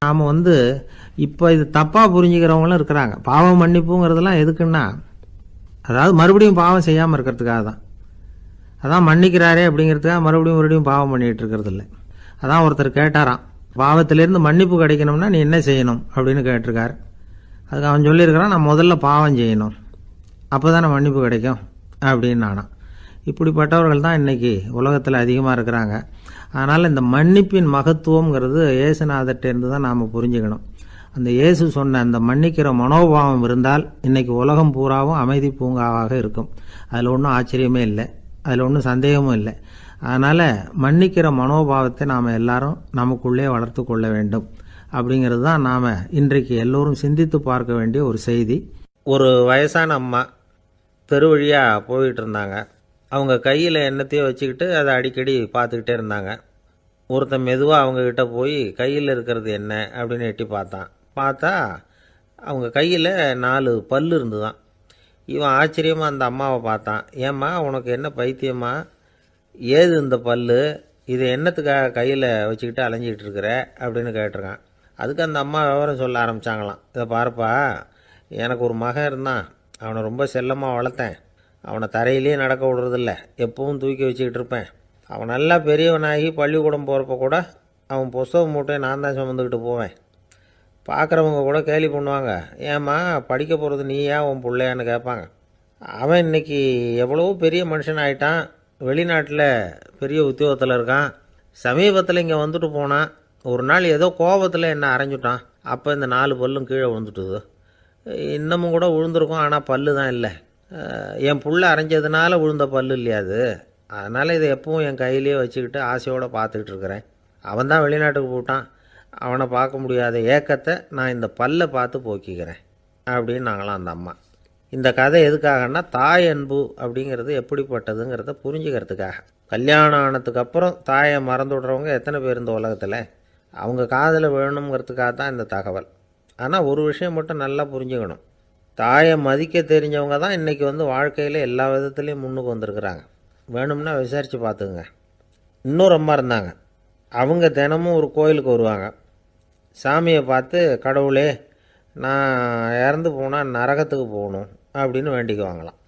நாம் இப்போ இது தப்பாக புரிஞ்சுக்கிறவங்களும் இருக்கிறாங்க. பாவம் மன்னிப்புங்கிறதுலாம் எதுக்குன்னா, அதாவது மறுபடியும் பாவம் செய்யாமல் இருக்கிறதுக்காக தான். அதான் மன்னிக்கிறாரே அப்படிங்கிறதுக்காக மறுபடியும் பாவம் பண்ணிகிட்டு இருக்கிறது இல்லை. அதான் ஒருத்தர் கேட்டாராம், பாவத்திலேருந்து மன்னிப்பு கிடைக்கணும்னா நீ என்ன செய்யணும் அப்படின்னு கேட்டிருக்காரு. அதுக்கு அவன் சொல்லியிருக்கிறான், நான் முதல்ல பாவம் செய்யணும், அப்போ தானே மன்னிப்பு கிடைக்கும் அப்படின்னு நானாம். இப்படிப்பட்டவர்கள் தான் இன்றைக்கி உலகத்தில் அதிகமாக இருக்கிறாங்க. அதனால் இந்த மன்னிப்பின் மகத்துவங்கிறது இயேசுநாதர்கிட்டேருந்து தான் நாம் புரிஞ்சுக்கணும். அந்த இயேசு சொன்ன அந்த மன்னிக்கிற மனோபாவம் இருந்தால் இன்றைக்கி உலகம் பூராவும் அமைதி பூங்காவாக இருக்கும். அதில் ஒன்றும் ஆச்சரியமே இல்லை, அதில் ஒன்றும் சந்தேகமும் இல்லை. அதனால் மன்னிக்கிற மனோபாவத்தை நாம் எல்லாரும் நமக்குள்ளே வளர்த்து கொள்ள வேண்டும் அப்படிங்கிறது தான் நாம் இன்றைக்கு எல்லோரும் சிந்தித்து பார்க்க வேண்டிய ஒரு செய்தி. ஒரு வயசான அம்மா தெரு வழியாக போயிட்டு இருந்தாங்க. அவங்க கையில் எண்ணத்தையோ வச்சுக்கிட்டு அதை அடிக்கடி பார்த்துக்கிட்டே இருந்தாங்க. ஒருத்தன் மெதுவாக அவங்கக்கிட்ட போய் கையில் இருக்கிறது என்ன அப்படின்னு எட்டி பார்த்தா அவங்க கையில் 4 பல் இருந்துதான். இவன் ஆச்சரியமாக அந்த அம்மாவை பார்த்தான். ஏம்மா உனக்கு என்ன பைத்தியமா, ஏது இந்த பல், இதை என்னத்துக்காக கையில் வச்சுக்கிட்டு அலைஞ்சிக்கிட்டு இருக்கிற அப்படின்னு கேட்டிருக்கான். அதுக்கு அந்த அம்மா விவரம் சொல்ல ஆரம்பித்தாங்களாம். இதை பாருப்பா, எனக்கு ஒரு மகன் இருந்தான், அவனை ரொம்ப செல்லமாக வளர்த்தேன். அவனை தரையிலே நடக்க விடுறதில்ல, எப்பவும் தூக்கி வச்சுக்கிட்டு இருப்பேன். அவன் நல்லா பெரியவனாகி பள்ளிக்கூடம் போகிறப்ப கூட அவன் புஸ்தக மூட்டையை நான் தான் சுமந்துக்கிட்டு போவேன். பார்க்குறவங்க கூட கேலி பண்ணுவாங்க, ஏம்மா படிக்க போகிறது நீயா உன் பிள்ளையான்னு கேட்பாங்க. அவன் இன்றைக்கி எவ்வளவோ பெரிய மனுஷன் ஆகிட்டான், வெளிநாட்டில் பெரிய உத்தியோகத்தில் இருக்கான். சமீபத்தில் இங்கே வந்துட்டு போனான். ஒரு நாள் ஏதோ கோபத்தில் என்னை அரைஞ்சுட்டான். அப்போ இந்த 4 பல்லும் கீழே விழுந்துட்டுது. இன்னமும் கூட விழுந்திருக்கும், ஆனால் பல்லு தான் இல்லை. என் புள்ள அரைஞ்சதுனால விழுந்த பல்லு இல்லையா அது. அதனால் இதை எப்பவும் என் கையிலேயே வச்சுக்கிட்டு ஆசையோடு பார்த்துக்கிட்டு இருக்கிறேன். அவன் தான் வெளிநாட்டுக்கு போட்டான், அவனை பார்க்க முடியாத ஏக்கத்தை நான் இந்த பல்லை பார்த்து போக்கிக்கிறேன் அப்படின்னு நாங்களாம் அந்த அம்மா. இந்த கதை எதுக்காகன்னா, தாய் அன்பு அப்படிங்கிறது எப்படிப்பட்டதுங்கிறத புரிஞ்சுக்கிறதுக்காக. கல்யாணம் ஆனதுக்கு அப்புறம் தாயை மறந்து விடுறவங்க எத்தனை பேர் இந்த உலகத்தில், அவங்க காதில் வேணுங்கிறதுக்காக தான் இந்த தகவல். ஆனால் ஒரு விஷயம் மட்டும் நல்லா புரிஞ்சுக்கணும், தாயை மதிக்க தெரிஞ்சவங்க தான் இன்றைக்கி வாழ்க்கையில் எல்லா விதத்துலேயும் முன்னுக்கு வந்திருக்கிறாங்க. வேணும்னா விசாரித்து பார்த்துக்குங்க. இன்னொரு அம்மா இருந்தாங்க, அவங்க தினமும் ஒரு கோயிலுக்கு வருவாங்க. சாமியை பார்த்து, கடவுளே நான் இறந்து போனால் நரகத்துக்கு போகணும் அப்படின்னு வேண்டிக்குவாங்களாம்.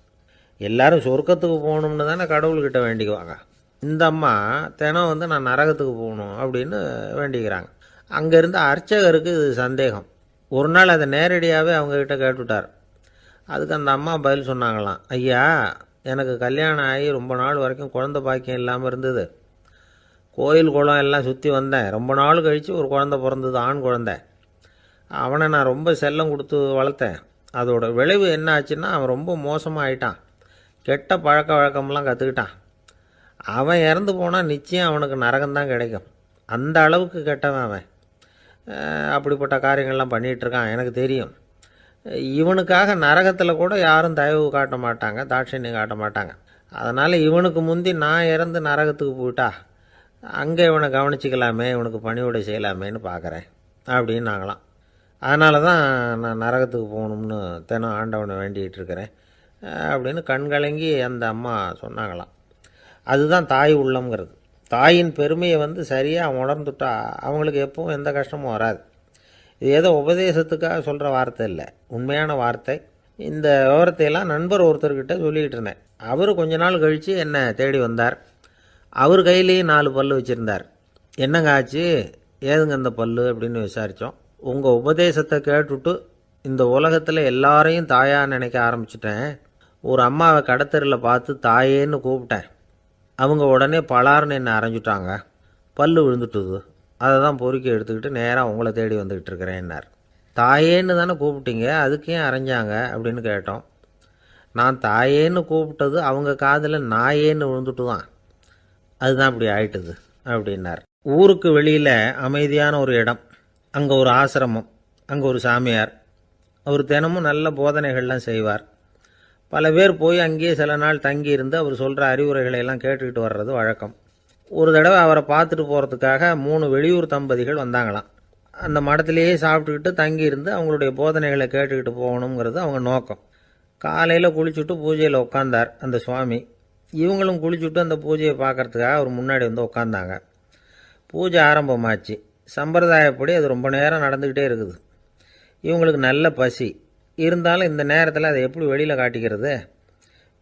எல்லோரும் சொர்க்கத்துக்கு போகணும்னு தானே கடவுள்கிட்ட வேண்டிக்குவாங்க. இந்த அம்மா தினம் நான் நரகத்துக்கு போகணும் அப்படின்னு வேண்டிக்கிறாங்க. அங்கே இருந்த அர்ச்சகருக்கு இது சந்தேகம். ஒரு நாள் அதை நேரடியாகவே அவங்கக்கிட்ட கேட்டுவிட்டார். அதுக்கு அந்த அம்மா பதில் சொன்னாங்களாம், ஐயா எனக்கு கல்யாணம் ஆகி ரொம்ப நாள் வரைக்கும் குழந்தை பாக்கியம் இல்லாமல் இருந்தது. கோயில் குளம் எல்லாம் சுற்றி வந்தேன். ரொம்ப நாள் கழித்து ஒரு குழந்தை பிறந்தது, ஆண் குழந்தை. அவனை நான் ரொம்ப செல்லம் கொடுத்து வளர்த்தேன். அதோட விளைவு என்ன ஆச்சுன்னா, அவன் ரொம்ப மோசமாக ஆகிட்டான். கெட்ட பழக்க வழக்கம்லாம் கற்றுக்கிட்டான். அவன் இறந்து போனால் நிச்சயம் அவனுக்கு நரகம்தான் கிடைக்கும். அந்த அளவுக்கு கெட்டவன் அவன். அப்படிப்பட்ட காரியங்கள்லாம் பண்ணிகிட்ருக்கான், எனக்கு தெரியும். இவனுக்காக நரகத்தில் கூட யாரும் தயவு காட்ட மாட்டாங்க, தாட்சண்யம் காட்ட மாட்டாங்க. அதனால் இவனுக்கு முந்தி நான் இறந்து நரகத்துக்கு போயிட்டா அங்கே இவனை கவனிச்சிக்கலாமே, இவனுக்கு பணிவிடை செய்யலாமேன்னு பார்க்குறேன் அப்படின்னு நாங்களாம். அதனால தான் நான் நரகத்துக்கு போகணும்னு தினம் ஆண்டவனை வேண்டிகிட்டு இருக்கிறேன் அப்படின்னு கண்கலங்கி அந்த அம்மா சொன்னாங்களாம். அதுதான் தாய் உள்ளம்ங்கிறது. தாயின் பெருமையை சரியாக உணர்ந்துட்டா அவங்களுக்கு எப்பவும் எந்த கஷ்டமும் வராது. இது ஏதோ உபதேசத்துக்காக சொல்கிற வார்த்தை இல்லை, உண்மையான வார்த்தை. இந்த விவரத்தையெல்லாம் நண்பர் ஒருத்தர்கிட்ட சொல்லிக்கிட்டு இருந்தேன். அவர் கொஞ்ச நாள் கழித்து என்னை தேடி வந்தார். அவர் கையிலேயும் 4 பல் வச்சுருந்தார். என்னங்க ஆச்சு, ஏதுங்க அந்த பல் அப்படின்னு விசாரித்தோம். உங்கள் உபதேசத்தை கேட்டுவிட்டு இந்த உலகத்தில் எல்லாரையும் தாயாக நினைக்க ஆரம்பிச்சிட்டேன். ஒரு அம்மாவை கடத்தரில் பார்த்து தாயேன்னு கூப்பிட்டேன். அவங்க உடனே பலார்னு என்னை அரைஞ்சிட்டாங்க, பல் விழுந்துட்டுது. அதை தான் பொறுக்கி எடுத்துக்கிட்டு நேராக உங்களை தேடி வந்துக்கிட்டு இருக்கிறேன்னார். தாயேன்னு தானே கூப்பிட்டீங்க, அதுக்கு ஏன் அரைஞ்சாங்க அப்படின்னு கேட்டோம். நான் தாயேன்னு கூப்பிட்டது அவங்க காதில் நாயேன்னு விழுந்துட்டு தான், அதுதான் அப்படி ஆயிட்டுது அப்படின்னார். ஊருக்கு வெளியில் அமைதியான ஒரு இடம், அங்கே ஒரு ஆசிரமம், அங்கே ஒரு சாமியார். அவர் தினமும் நல்ல போதனைகள்லாம் செய்வார். பல பேர் போய் அங்கேயே சில நாள் தங்கி இருந்து அவர் சொல்கிற அறிவுரைகளை எல்லாம் கேட்டுக்கிட்டு வர்றது வழக்கம். ஒரு தடவை அவரை பார்த்துட்டு போகிறதுக்காக 3 வெளியூர் தம்பதிகள் வந்தாங்களாம். அந்த மடத்திலேயே சாப்பிட்டுக்கிட்டு தங்கியிருந்து அவங்களுடைய போதனைகளை கேட்டுக்கிட்டு போகணுங்கிறது அவங்க நோக்கம். காலையில் குளிச்சுட்டு பூஜையில் உட்காந்தார் அந்த சுவாமி. இவங்களும் குளிச்சுட்டு அந்த பூஜையை பார்க்குறதுக்காக அவர் முன்னாடி உட்காந்தாங்க. பூஜை ஆரம்பமாச்சு. சம்பிரதாயப்படி அது ரொம்ப நேரம் நடந்துக்கிட்டே இருக்குது. இவங்களுக்கு நல்ல பசி இருந்தாலும் இந்த நேரத்தில் அதை எப்படி வெளியில் காட்டிக்கிறது?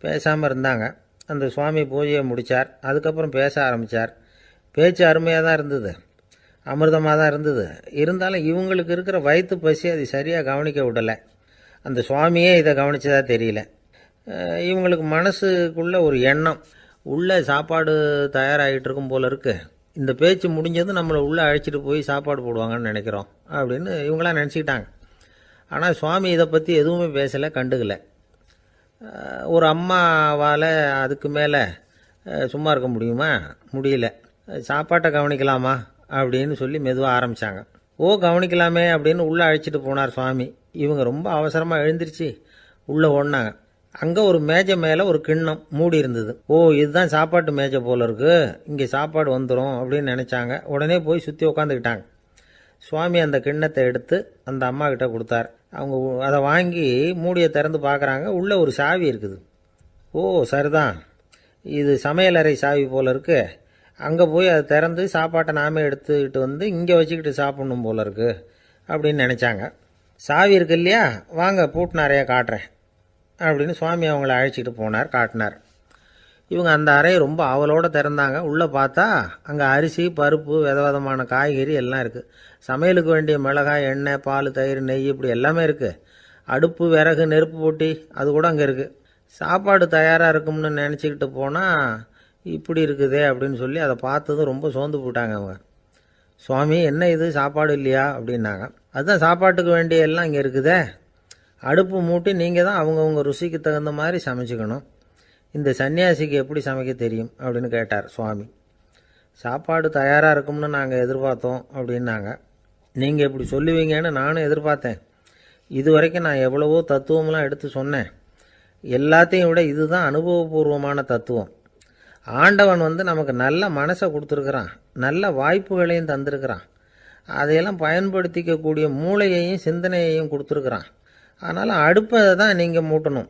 பேசாமல் இருந்தாங்க. அந்த சுவாமி பூஜையை முடித்தார். அதுக்கப்புறம் பேச ஆரம்பித்தார். பேச்சு அருமையாக தான் இருந்தது, அமிர்தமாக தான் இருந்தது. இருந்தாலும் இவங்களுக்கு இருக்கிற வயிற்று பசி அது சரியாக கவனிக்க விடலை. அந்த சுவாமியே இதை கவனித்ததா தெரியல. இவங்களுக்கு மனசுக்குள்ள ஒரு எண்ணம், உள்ளே சாப்பாடு தயாராகிட்டு இருக்கும் போல இருக்குது, இந்த பேச்சு முடிஞ்சது நம்மளை உள்ளே அழைச்சிட்டு போய் சாப்பாடு போடுவாங்கன்னு நினைக்கிறோம் அப்படின்னு இவங்களாம் நினச்சிக்கிட்டாங்க. ஆனால் சுவாமி இதை பற்றி எதுவுமே பேசலை, கண்டுக்கலை. ஒரு அம்மாவால் அதுக்கு மேலே சும்மா இருக்க முடியுமா? முடியல. சாப்பாட்டை கவனிக்கலாமா அப்படின்னு சொல்லி மெதுவாக ஆரம்பித்தாங்க. கவனிக்கலாமே அப்படின்னு உள்ளே அழைச்சிட்டு போனார் சுவாமி. இவங்க ரொம்ப அவசரமாக எழுந்திருச்சு உள்ளே ஓடினாங்க. அங்கே ஒரு மேஜை மேலே ஒரு கிண்ணம் மூடி இருந்தது. இதுதான் சாப்பாட்டு மேஜை போல இருக்கு, இங்கே சாப்பாடு வந்துடும் அப்படின்னு நினச்சாங்க. உடனே போய் சுற்றி உட்காந்துக்கிட்டாங்க. சுவாமி அந்த கிண்ணத்தை எடுத்து அந்த அம்மா கிட்ட கொடுத்தார். அவங்க அதை வாங்கி மூடியை திறந்து பார்க்குறாங்க. உள்ளே ஒரு சாவி இருக்குது. சரிதான், இது சமையலறை சாவி போல இருக்கு, அங்கே போய் அதை திறந்து சாப்பாட்டை நாமே எடுத்துக்கிட்டு வந்து இங்கே வச்சுக்கிட்டு சாப்பிட்ணும் போல இருக்கு அப்படின்னு நினச்சாங்க. சாவி இருக்கு இல்லையா, வாங்க பூட்டு நிறையா காட்டுறேன் அப்படின்னு சுவாமி அவங்கள அழைச்சிட்டு போனார், காட்டினார். இவங்க அந்த அறையை ரொம்ப ஆவலோடு திறந்தாங்க. உள்ளே பார்த்தா அங்கே அரிசி, பருப்பு, விதவிதமான காய்கறி எல்லாம் இருக்குது. சமையலுக்கு வேண்டிய மிளகாய், எண்ணெய், பால், தயிர், நெய் இப்படி எல்லாமே இருக்குது. அடுப்பு, விறகு, நெருப்பு போட்டி அது கூட அங்கே இருக்குது. சாப்பாடு தயாராக இருக்கும்னு நினச்சிக்கிட்டு போனால் இப்படி இருக்குதே அப்படின்னு சொல்லி அதை பார்த்ததும் ரொம்ப சோர்ந்து போட்டாங்க அவங்க. சுவாமி, என்ன இது சாப்பாடு இல்லையா அப்படின்னாங்க. அதுதான் சாப்பாட்டுக்கு வேண்டிய எல்லாம் இங்கே இருக்குதே, அடுப்பு மூட்டி நீங்கள் தான் அவங்கவுங்க ருசிக்கு தகுந்த மாதிரி சமைச்சிக்கணும். இந்த சன்னியாசிக்கு எப்படி சமைக்க தெரியும் அப்படின்னு கேட்டார் சுவாமி. சாப்பாடு தயாராக இருக்கும்னு நாங்கள் எதிர்பார்த்தோம் அப்படின்னாங்க. நீங்கள் இப்படி சொல்லுவீங்கன்னு நானும் எதிர்பார்த்தேன். இது வரைக்கும் நான் எவ்வளவோ தத்துவம்லாம் எடுத்து சொன்னேன். எல்லாத்தையும் விட இதுதான் அனுபவபூர்வமான தத்துவம். ஆண்டவன் நமக்கு நல்ல மனசை கொடுத்துருக்குறான், நல்ல வாய்ப்புகளையும் தந்திருக்கிறான், அதையெல்லாம் பயன்படுத்திக்கக்கூடிய மூளையையும் சிந்தனையையும் கொடுத்துருக்குறான். அதனால் அடுப்பை தான் நீங்கள் மூட்டணும்,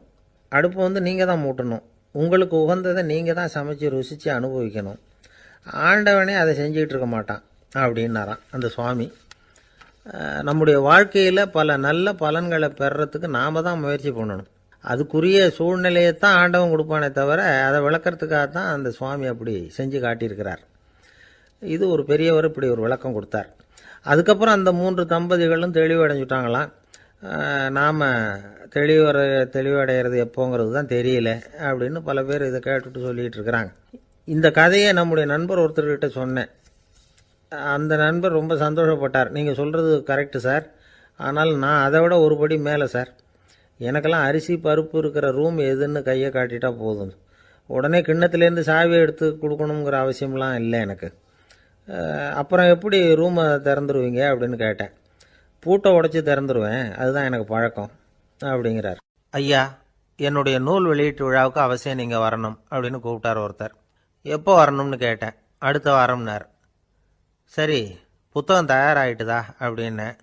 அடுப்பை நீங்கள் தான் மூட்டணும், உங்களுக்கு உகந்ததை நீங்கள் தான் சமைச்சு ருசித்து அனுபவிக்கணும். ஆண்டவனே அதை செஞ்சுக்கிட்டு இருக்க மாட்டான் அப்படின்னாராம் அந்த சுவாமி. நம்முடைய வாழ்க்கையில் பல நல்ல பலன்களை பெறுறதுக்கு நாம் தான் முயற்சி பண்ணணும். அதுக்குரிய சூழ்நிலையை தான் ஆண்டவன் கொடுப்பானே தவிர அதை விளக்கிறதுக்காக தான் அந்த சுவாமி அப்படி செஞ்சு காட்டியிருக்கிறார். இது ஒரு பெரியவர் இப்படி ஒரு விளக்கம் கொடுத்தார். அதுக்கப்புறம் அந்த 3 தம்பதிகளும் தெளிவடைஞ்சுட்டாங்களாம். நாம் தெளிவடைகிறது எப்போங்கிறது தான் தெரியல அப்படின்னு பல பேர் இதை கேட்டுட்டு சொல்லிகிட்டு இருக்கிறாங்க. இந்த கதையை நம்முடைய நண்பர் ஒருத்தர்கிட்ட சொன்னேன். அந்த நண்பர் ரொம்ப சந்தோஷப்பட்டார். நீங்கள் சொல்கிறது கரெக்டு சார், ஆனால் நான் அதை விட ஒரு படி மேலே சார். எனக்கெல்லாம் அரிசி, பருப்பு இருக்கிற ரூம் எதுன்னு கையை காட்டிட்டா போதும், உடனே கிண்ணத்துலேருந்து சாவியை எடுத்து கொடுக்கணுங்கிற அவசியம்லாம் இல்லை எனக்கு. அப்புறம் எப்படி ரூமை திறந்துருவீங்க அப்படின்னு கேட்டேன். பூட்டை உடச்சி திறந்துருவேன், அதுதான் எனக்கு பழக்கம் அப்படிங்கிறார். ஐயா, என்னுடைய நூல் வெளியீட்டு விழாவுக்கு அவசியம் நீங்கள் வரணும் அப்படின்னு கூப்பிட்டார் ஒருத்தர். எப்போ வரணும்னு கேட்டேன். அடுத்த வாரம்னார். சரி, புத்தகம் தயாராகிட்டுதா அப்படின்னேன்.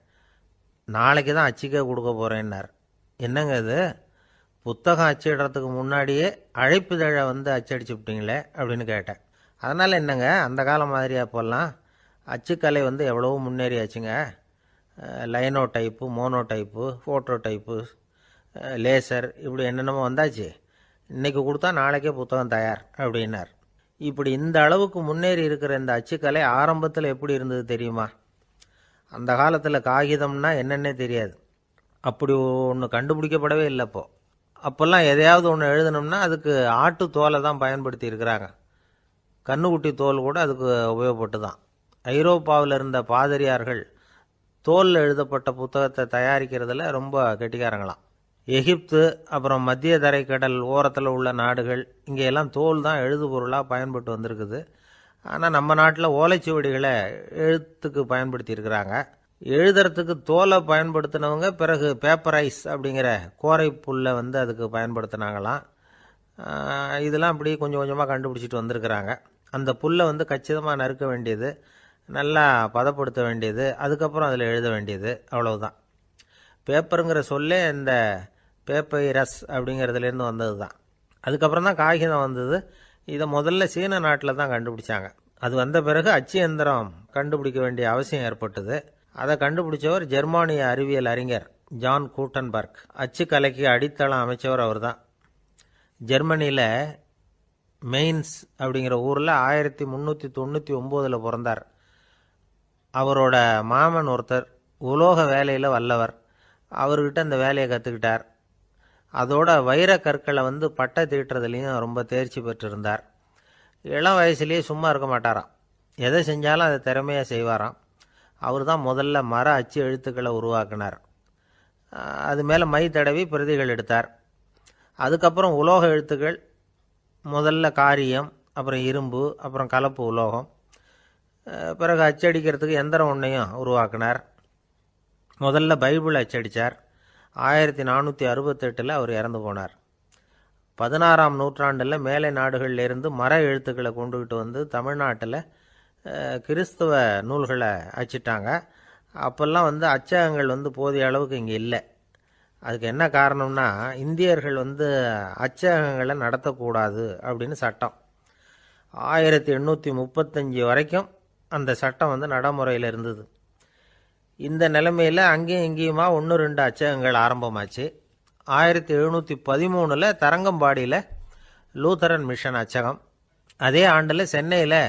நாளைக்கு தான் அச்சிக்க கொடுக்க போகிறேன்னார். என்னங்க இது, புத்தகம் அச்சிடுறதுக்கு முன்னாடியே அழைப்புதழை அச்சடிச்சு விட்டீங்களே அப்படின்னு கேட்டேன். அதனால் என்னங்க, அந்த காலம் மாதிரி அப்போல்லாம் அச்சுக்கலை எவ்வளவோ முன்னேறியாச்சுங்க. Linotype, monotype, phototype, laser இப்படி என்னென்னமோ வந்தாச்சு. இன்றைக்கி கொடுத்தா நாளைக்கே புத்தகம் தயார் அப்படின்னார். இப்படி இந்த அளவுக்கு முன்னேறி இருக்கிற இந்த அச்சுக்கலை ஆரம்பத்தில் எப்படி இருந்தது தெரியுமா? அந்த காலத்தில் காகிதம்னா என்னென்னே தெரியாது, அப்படி ஒன்று கண்டுபிடிக்கப்படவே இல்லை. அப்போல்லாம் எதையாவது ஒன்று எழுதணும்னா அதுக்கு ஆட்டு தோலை தான் பயன்படுத்தி இருக்கிறாங்க. கண்ணுக்குட்டி தோல் கூட அதுக்கு உபயோகப்பட்டு தான். ஐரோப்பாவில் இருந்த பாதிரியார்கள் தோலில் எழுதப்பட்ட புத்தகத்தை தயாரிக்கிறதுல ரொம்ப கெட்டிக்காரங்களாம். எகிப்து, அப்புறம் மத்திய தரைக்கடல் ஓரத்தில் உள்ள நாடுகள், இங்கெல்லாம் தோல் தான் எழுதுபொருளாக பயன்பட்டு வந்திருக்குது. ஆனால் நம்ம நாட்டில் ஓலைச்சுவடிகளை எழுத்துக்கு பயன்படுத்தி இருக்கிறாங்க. எழுதுறதுக்கு தோலை பயன்படுத்தினவங்க பிறகு பேப்பரைஸ் அப்படிங்கிற கோரை புல்லை அதுக்கு பயன்படுத்தினாங்களாம். இதெல்லாம் அப்படி கொஞ்சம் கொஞ்சமாக கண்டுபிடிச்சிட்டு வந்திருக்கிறாங்க. அந்த புல்லை கச்சிதமாக நறுக்க வேண்டியது, நல்லா பதப்படுத்த வேண்டியது, அதுக்கப்புறம் அதில் எழுத வேண்டியது, அவ்வளவுதான். பேப்பருங்கிற சொல்லே இந்த பேப்பைரஸ் அப்படிங்கிறதுலேருந்து வந்தது தான். அதுக்கப்புறம் தான் காகிதம் வந்தது. இதை முதல்ல சீன நாட்டில் தான் கண்டுபிடிச்சாங்க. அது வந்த பிறகு அச்சு எந்திரம் கண்டுபிடிக்க வேண்டிய அவசியம் ஏற்பட்டது. அதை கண்டுபிடிச்சவர் ஜெர்மானிய அறிவியல் அறிஞர் ஜான் கூட்டன்பர்க். அச்சுக்கலைக்கு அடித்தளம் அமைச்சவர் அவர் தான். ஜெர்மனியில் மெயின்ஸ் அப்படிங்கிற ஊரில் 1399 பிறந்தார். அவரோட மாமன் ஒருத்தர் உலோக வேலையில் வல்லவர். அவர்கிட்ட அந்த வேலையை கற்றுக்கிட்டார். அதோட வைர கற்களை பட்டை தீட்டுறதுலேயும் ரொம்ப தேர்ச்சி பெற்றிருந்தார். இளம் வயசுலேயே சும்மா இருக்க மாட்டாராம். எதை செஞ்சாலும் அதை திறமையாக செய்வாராம். அவர் தான் முதல்ல மர அச்சு எழுத்துக்களை உருவாக்கினார். அது மேலே மை தடவி பிரதிகள் எடுத்தார். அதுக்கப்புறம் உலோக எழுத்துக்கள், முதல்ல காரியம், அப்புறம் இரும்பு, அப்புறம் கலப்பு உலோகம், பிறகு அச்சடிக்கிறதுக்கு எந்திரம் ஒன்றையும் உருவாக்கினார். முதல்ல பைபிள் அச்சடித்தார். 1468 அவர் இறந்து போனார். 16ஆம் நூற்றாண்டில் மேலை நாடுகளிலிருந்து மர எழுத்துக்களை கொண்டுகிட்டு தமிழ்நாட்டில் கிறிஸ்தவ நூல்களை அச்சிட்டாங்க. அப்போல்லாம் அச்சகங்கள் போதிய அளவுக்கு இங்கே இல்லை. அதுக்கு என்ன காரணம்னா, இந்தியர்கள் அச்சகங்களை நடத்தக்கூடாது அப்படின்னு சட்டம். 1835 வரைக்கும் அந்த சட்டம் நடைமுறையில் இருந்தது. இந்த நிலைமையில் அங்கேயும் இங்கேயுமா 1-2 அச்சகங்கள் ஆரம்பமாச்சு. 1713 தரங்கம்பாடியில் லூத்தரன் மிஷன் அச்சகம், அதே ஆண்டில் சென்னையில்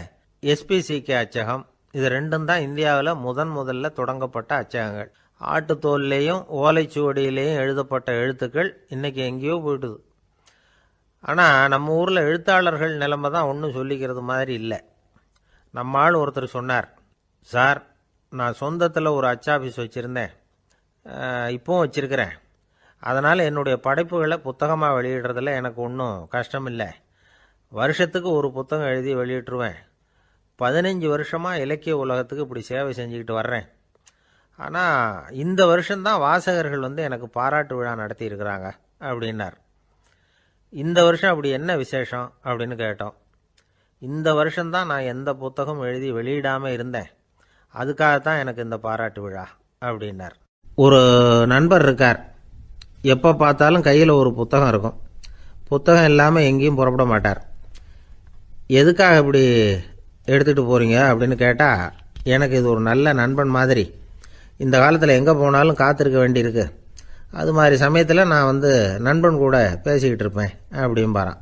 எஸ்பிசிகே அச்சகம். இது ரெண்டும் தான் இந்தியாவில் முதல்ல தொடங்கப்பட்ட அச்சகங்கள். ஆட்டுத்தோல்லையும் ஓலைச்சுவடியிலையும் எழுதப்பட்ட எழுத்துக்கள் இன்றைக்கி எங்கேயோ போயிடுது. ஆனால் நம்ம ஊரில் எழுத்தாளர்கள் நிலைமை தான் ஒன்றும் சொல்லிக்கிறது மாதிரி இல்லை. நம்ம ஆள் ஒருத்தர் சொன்னார், சார், நான் சொந்தத்தில் ஒரு அச்சாபீஸ் வச்சுருந்தேன், இப்போவும் வச்சுருக்கிறேன். அதனால் என்னுடைய படைப்புகளை புத்தகமாக வெளியிடுறதில் எனக்கு ஒன்றும் கஷ்டம் இல்லை. வருஷத்துக்கு ஒரு புத்தகம் எழுதி வெளியிட்டுருவேன். 15 வருஷமாக இலக்கிய உலகத்துக்கு இப்படி சேவை செஞ்சுக்கிட்டு வர்றேன். ஆனால் இந்த வருஷம்தான் வாசகர்கள் எனக்கு பாராட்டு விழா நடத்தியிருக்கிறாங்க அப்படின்னார். இந்த வருஷம் அப்படி என்ன விசேஷம் அப்படின்னு கேட்டோம். இந்த வருஷம்தான் நான் எந்த புத்தகம் எழுதி வெளியிடாமல் இருந்தேன், அதுக்காகத்தான் எனக்கு இந்த பாராட்டு விழா அப்படின்னார். ஒரு நண்பர் இருக்கார். எப்போ பார்த்தாலும் கையில் ஒரு புத்தகம் இருக்கும். புத்தகம் இல்லாமல் எங்கேயும் புறப்பட மாட்டார். எதுக்காக இப்படி எடுத்துகிட்டு போகிறீங்க அப்படின்னு கேட்டால், எனக்கு இது ஒரு நல்ல நண்பன் மாதிரி. இந்த காலத்தில் எங்கே போனாலும் காத்திருக்க வேண்டியிருக்கு. அது மாதிரி சமயத்தில் நான் நண்பன் கூட பேசிக்கிட்டு இருப்பேன் அப்படிம்பாரான்.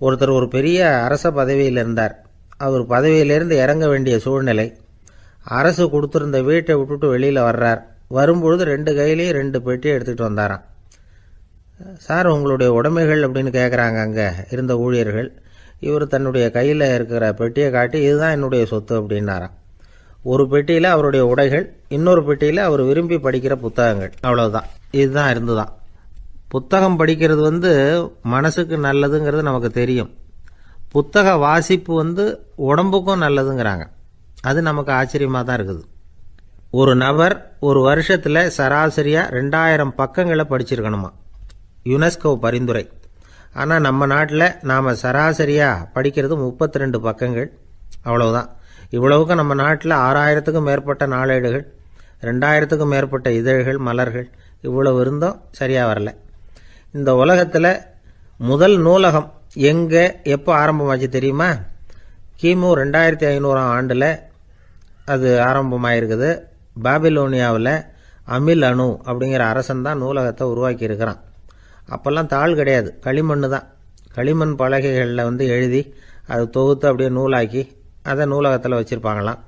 ஒருத்தர் ஒரு பெரிய அரச பதவியில் இருந்தார். அவர் பதவியிலேருந்து இறங்க வேண்டிய சூழ்நிலை. அரசு கொடுத்துருந்த வீட்டை விட்டுட்டு வெளியில் வர்றார். வரும்பொழுது 2 கையிலையும் 2 பெட்டியை எடுத்துகிட்டு வந்தாராம். சார், உங்களுடைய உடைமைகள் அப்படின்னு கேட்குறாங்க அங்கே இருந்த ஊழியர்கள். இவர் தன்னுடைய கையில் இருக்கிற பெட்டியை காட்டி, இதுதான் என்னுடைய சொத்து அப்படின்னாராம். ஒரு பெட்டியில் அவருடைய உடைகள், இன்னொரு பெட்டியில் அவர் விரும்பி படிக்கிற புத்தகங்கள். அவ்வளவுதான். இதுதான் இருந்துதான். புத்தகம் படிக்கிறது மனசுக்கு நல்லதுங்கிறது நமக்கு தெரியும். புத்தக வாசிப்பு உடம்புக்கும் நல்லதுங்கிறாங்க. அது நமக்கு ஆச்சரியமாக தான் இருக்குது. ஒரு நபர் ஒரு வருஷத்தில் சராசரியாக 2000 பக்கங்களை படிச்சிருக்கணுமா, யுனெஸ்கோ பரிந்துரை. ஆனால் நம்ம நாட்டில் நாம் சராசரியாக படிக்கிறது 32 பக்கங்கள். அவ்வளவுதான். இவ்வளவுக்கு நம்ம நாட்டில் 6000க்கும் மேற்பட்ட நாளேடுகள், 2000க்கும் மேற்பட்ட இதழ்கள், மலர்கள், இவ்வளவு இருந்தும் சரியாக வரல. இந்த உலகத்தில் முதல் நூலகம் எங்கே எப்போ ஆரம்பமாச்சு தெரியுமா? கிமு 2500ஆம் ஆண்டில் அது ஆரம்பமாயிருக்குது. பாபிலோனியாவில் அமில் அணு அப்படிங்கிற அரசன் தான் நூலகத்தை உருவாக்கி இருக்கிறான். அப்போல்லாம் தாள் கிடையாது, களிமண் தான். களிமண் பலகைகளில் எழுதி அதை தொகுத்து அப்படியே நூலாக்கி அதை நூலகத்தில் வச்சுருப்பாங்களாம்.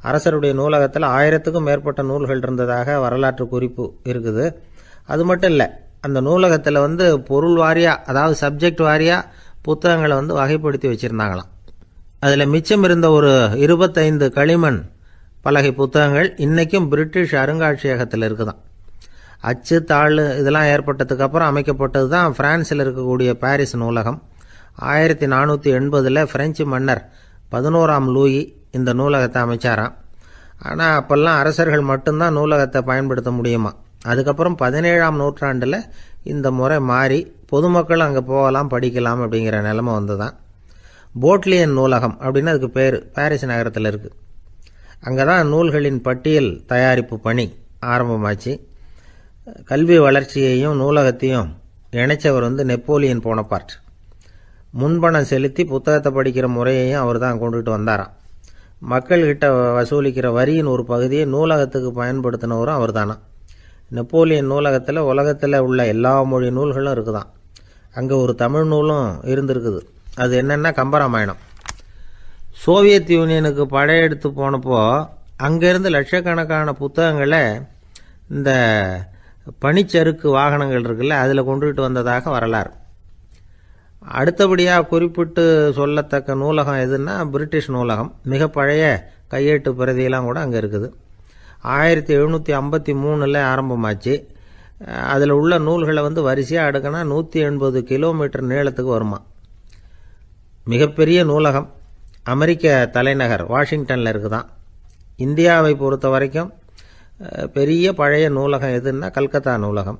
அரசருடைய நூலகத்தில் 1000க்கும் மேற்பட்ட நூல்கள் இருந்ததாக வரலாற்று குறிப்பு இருக்குது. அது மட்டும் இல்லை, அந்த நூலகத்தில் பொருள் வாரியாக, அதாவது சப்ஜெக்ட் வாரியாக புத்தகங்களை வகைப்படுத்தி வச்சுருந்தாங்களாம். அதில் மிச்சம் இருந்த ஒரு 25 களிமண் பலகை புத்தகங்கள் இன்றைக்கும் பிரிட்டிஷ் அருங்காட்சியகத்தில் இருக்குதான். அச்சு தாள் இதெல்லாம் ஏற்பட்டதுக்கு அப்புறம் அமைக்கப்பட்டது தான் பிரான்சில் இருக்கக்கூடிய பாரிஸ் நூலகம். 1480 பிரெஞ்சு மன்னர் 11ஆம் லூயி இந்த நூலகத்தை அமைச்சாராம். ஆனால் அப்போல்லாம் அரசர்கள் மட்டும்தான் நூலகத்தை பயன்படுத்த முடியுமா. அதுக்கப்புறம் 17ஆம் நூற்றாண்டில் இந்த முறை மாறி பொதுமக்கள் அங்கே போகலாம், படிக்கலாம் அப்படிங்கிற நிலைமை வந்துதான். போட்லியன் நூலகம் அப்படின்னு அதுக்கு பேர், பாரிஸ் நகரத்தில் இருக்குது. அங்கே தான் நூல்களின் பட்டியல் தயாரிப்பு பணி ஆரம்பமாச்சு. கல்வி வளர்ச்சியையும் நூலகத்தையும் இணைச்சவர் நெப்போலியன் போனபார்ட். முன்பணம் செலுத்தி புத்தகத்தை படிக்கிற முறையையும் அவர் தான் கொண்டுட்டு வந்தாராம். மக்கள்கிட்ட வசூலிக்கிற வரியின் ஒரு பகுதியை நூலகத்துக்கு பயன்படுத்தினவரும் அவர் தானா. நெப்போலியன் நூலகத்தில் உலகத்தில் உள்ள எல்லா மொழி நூல்களும் இருக்குதான். அங்கே ஒரு தமிழ் நூலும் இருந்திருக்குது. அது என்னென்னா கம்பராமாயணம். சோவியத் யூனியனுக்கு படையெடுத்து போனப்போ அங்கேருந்து லட்சக்கணக்கான புத்தகங்களை இந்த பனிச்சறுக்கு வாகனங்கள் இருக்குல்ல அதில் கொண்டுகிட்டு வந்ததாக வரலாறு. அடுத்தபடியாக குறிப்பிட்டு சொல்லத்தக்க நூலகம் எதுன்னா பிரிட்டிஷ் நூலகம். மிக பழைய கையெட்டு பிரதியெல்லாம் கூட அங்கே இருக்குது. 1753 ஆரம்பமாச்சு. அதில் உள்ள நூல்களை வரிசையாக அடுக்கினா 180 கிலோமீட்டர் நீளத்துக்கு வருமா. மிகப்பெரிய நூலகம் அமெரிக்க தலைநகர் வாஷிங்டனில் இருக்குதான். இந்தியாவை பொறுத்த வரைக்கும் பெரிய பழைய நூலகம் எதுன்னா கல்கத்தா நூலகம்.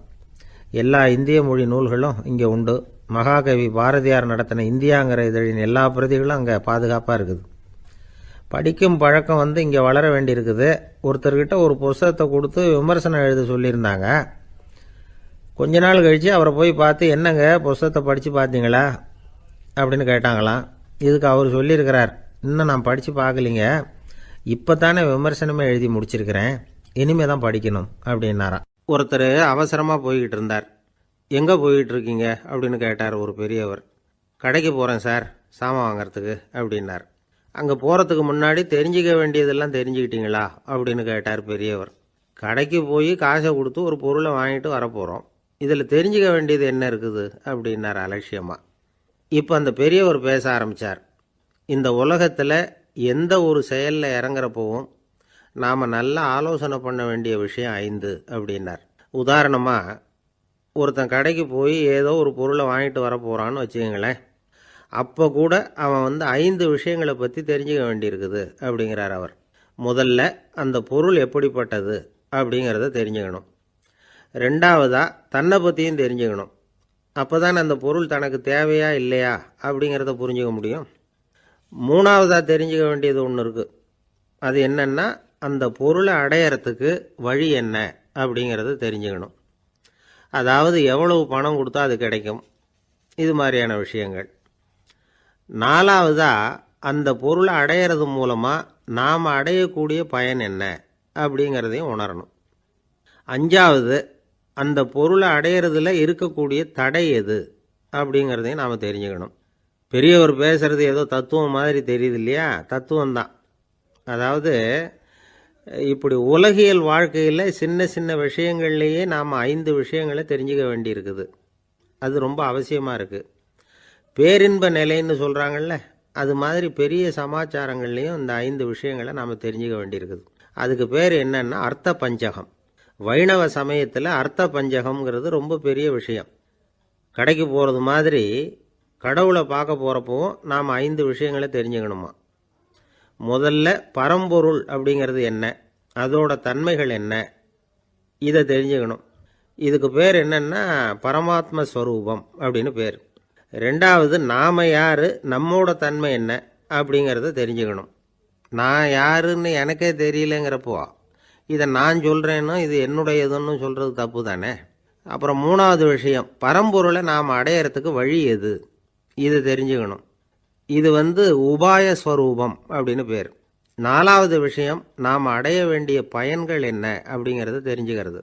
எல்லா இந்திய மொழி நூல்களும் இங்கே உண்டு. மகாகவி பாரதியார் நடத்தின இந்தியாங்கிற இதழின் எல்லா பிரதிகளும் அங்கே பாதுகாப்பாக இருக்குது. படிக்கும் பழக்கம் இங்கே வளர வேண்டியிருக்குது. ஒருத்தர்கிட்ட ஒரு புஸ்தகத்தை கொடுத்து விமர்சனம் எழுத சொல்லியிருந்தாங்க. கொஞ்ச நாள் கழித்து அவரை போய் பார்த்து, என்னங்க புஸ்தகத்தை படித்து பார்த்தீங்களா அப்படின்னு கேட்டாங்களாம். இதுக்கு அவர் சொல்லியிருக்கிறார், இன்னும் நான் படித்து பார்க்கலிங்க, இப்போ தானே விமர்சனமே எழுதி முடிச்சிருக்கிறேன், இனிமே தான் படிக்கணும் அப்படின்னாராம். ஒருத்தர் அவசரமாக போய்கிட்டு இருந்தார். எங்கே போய்கிட்டு இருக்கீங்க அப்படின்னு கேட்டார் ஒரு பெரியவர். கடைக்கு போகிறேன் சார், சாமான் வாங்கிறதுக்கு அப்படின்னார். அங்கே போகிறதுக்கு முன்னாடி தெரிஞ்சிக்க வேண்டியதெல்லாம் தெரிஞ்சுக்கிட்டீங்களா அப்படின்னு கேட்டார் பெரியவர். கடைக்கு போய் காசை கொடுத்து ஒரு பொருளை வாங்கிட்டு வரப்போகிறோம், இதில் தெரிஞ்சிக்க வேண்டியது என்ன இருக்குது அப்படின்னார் அலட்சியமாக. இப்போ அந்த பெரியவர் பேச ஆரம்பித்தார். இந்த உலகத்தில் எந்த ஒரு செயலில் இறங்குறப்போவும் நாம் நல்லா ஆலோசனை பண்ண வேண்டிய விஷயம் 5 அப்படின்னார். உதாரணமாக, ஒருத்தன் கடைக்கு போய் ஏதோ ஒரு பொருளை வாங்கிட்டு வர போகிறான்னு வச்சுக்கோங்களேன். அப்போ கூட அவன் 5 விஷயங்களை பற்றி தெரிஞ்சுக்க வேண்டியிருக்குது அப்படிங்கிறார் அவர். முதல்ல அந்த பொருள் எப்படிப்பட்டது அப்படிங்கிறத தெரிஞ்சுக்கணும். ரெண்டாவதாக தன்னை பற்றியும் தெரிஞ்சுக்கணும். அப்போ தான் அந்த பொருள் தனக்கு தேவையா இல்லையா அப்படிங்கிறத புரிஞ்சுக்க முடியும். மூணாவதாக தெரிஞ்சுக்க வேண்டியது ஒன்று இருக்குது. அது என்னென்னா, அந்த பொருளை அடையறதுக்கு வழி என்ன அப்படிங்கிறத தெரிஞ்சுக்கணும். அதாவது எவ்வளவு பணம் கொடுத்தா அது கிடைக்கும், இது மாதிரியான விஷயங்கள். நாலாவதாக அந்த பொருளை அடையிறது மூலமாக நாம் அடையக்கூடிய பயன் என்ன அப்படிங்கிறதையும் உணரணும். அஞ்சாவது, அந்த பொருளை அடையிறதுல இருக்கக்கூடிய தடை எது அப்படிங்கிறதையும் நாம் தெரிஞ்சுக்கணும். பெரியவர் பேசுகிறது ஏதோ தத்துவம் மாதிரி தெரியுது இல்லையா? தத்துவம்தான். அதாவது இப்படி உலகியல் வாழ்க்கையில் சின்ன சின்ன விஷயங்கள்லேயே நாம் 5 விஷயங்களை தெரிஞ்சுக்க வேண்டியிருக்குது. அது ரொம்ப அவசியமாக இருக்குது. பேரின்ப நிலைன்னு சொல்கிறாங்கல்ல, அது மாதிரி பெரிய சமாச்சாரங்கள்லேயும் இந்த 5 விஷயங்களை நாம் தெரிஞ்சுக்க வேண்டியிருக்குது. அதுக்கு பேர் என்னன்னா அர்த்த பஞ்சகம். வைணவ சமயத்தில் அர்த்த பஞ்சகம்ங்கிறது ரொம்ப பெரிய விஷயம். கடைக்கு போகிறது மாதிரி கடவுளை பார்க்க போகிறப்பவும் நாம் 5 விஷயங்களை தெரிஞ்சுக்கணுமா. முதல்ல பரம்பொருள் அப்படிங்கிறது என்ன, அதோட தன்மைகள் என்ன, இதை தெரிஞ்சுக்கணும். இதுக்கு பேர் என்னன்னா பரமாத்ம ஸ்வரூபம் அப்படின்னு பேர். ரெண்டாவது, நாம் யார், நம்மோட தன்மை என்ன அப்படிங்கிறத தெரிஞ்சுக்கணும். நான் யாருன்னு எனக்கே தெரியலங்கிறப்போ இதை நான் சொல்கிறேன்னு இது என்னுடையதுன்னு சொல்கிறது தப்பு தானே. அப்புறம் மூணாவது விஷயம், பரம்பொருளை நாம் அடையிறதுக்கு வழி எது, இதை தெரிஞ்சுக்கணும். இது உபாய ஸ்வரூபம் அப்படின்னு பேர். நாலாவது விஷயம், நாம் அடைய வேண்டிய பயன்கள் என்ன அப்படிங்கிறத தெரிஞ்சுக்கிறது.